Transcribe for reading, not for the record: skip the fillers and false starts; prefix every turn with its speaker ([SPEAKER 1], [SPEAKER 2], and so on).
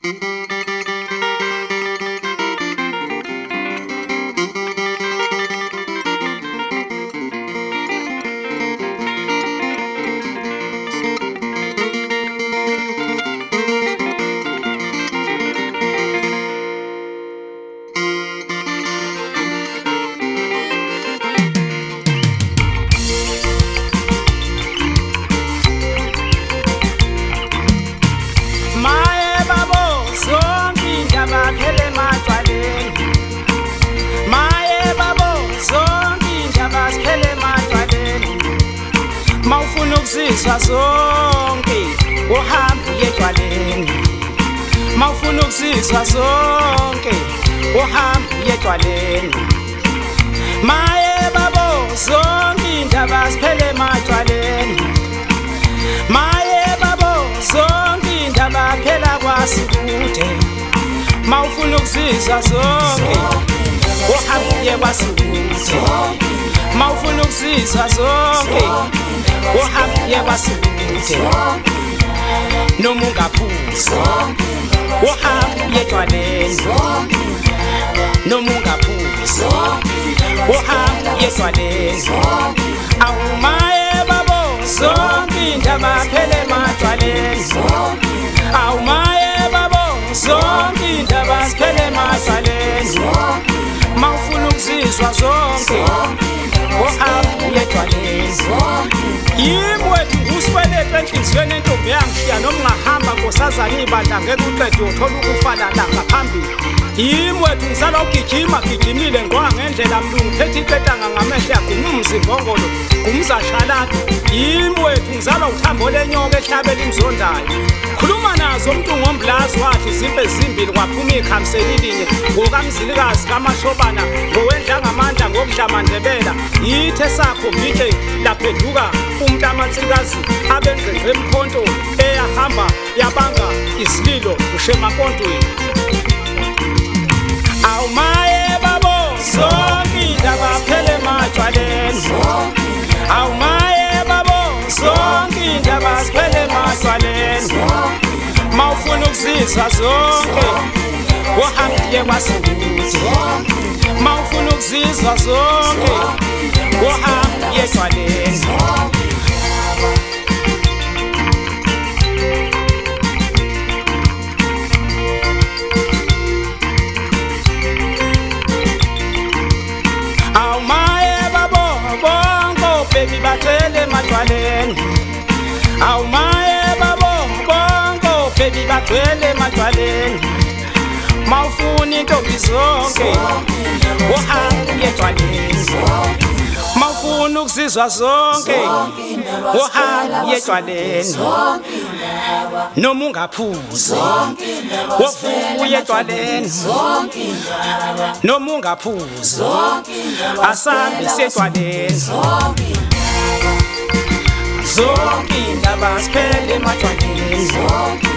[SPEAKER 1] Mawufuna zonke uhamba uyetshwaleni mawufuna ukusizwa zonke uhamba uyetshwaleni maye babo zonke indaba ziphele ematshwaleni maye babo zonke indaba phela kwasikude mawufuna ukusizwa zonke uhamba uye kwasikude mawufuna ukusizwa zonke uhamba uye kwasikude noma ungaphuza uhamba uyetshwaleni noma ungaphuza uhamba uyetshwaleni awumaye babo zonke indaba phele ematshwaleni awumaye babo zonke indaba ziphele ematshwaleni mawufuna ukusizwa zonke uhamba uyetshwaleni yimi wethu nguswelepe enhliziyweni entombi yangishiya noma ungahamba nkosazana ibandla ngeke uqede uthola ukufana la ngaphambili yimi wethu ngizala ugijima gijimile ngoba ngendlela mlungu phethe iqedanga ngamehlo yagcina umzimbongolo ngumzashalada yimi wethu ngizala uthambo lenyoka ehlabela imzondayo khuluma nazo umuntu ngomblazi wakhe izimpe ezimbili kwaphuma ikhamisela ilinye ngokamzilikazi kamashobana ngowendla ngamandla ngokudlamandebela yithe sakho ngithe laphenduka umuntu amansikazi abengqengqe emkhonto eyahamba yabanga izililo ushemakontweni awumaye babo zonke indaba phele ematshwaleni awumaye babo zonke indaba ziphele ematshwaleni mawufuna ukusizwa zonke uhamba uye kwasikude mawufuna ukusizwa zonke uhamba uyetshwaleni bathwele ematshwaleni awumaye babo bonke baby bathwele ematshwaleni mawufuna intombi zonke uhamba uyetshwaleni mawufuna ukusizwa zonke uhamba uyetshwaleni noma ungaphuza wovuka uyetshwaleni noma ungaphuza asambe setshwaleni zonke indaba ziphele ematshwaleni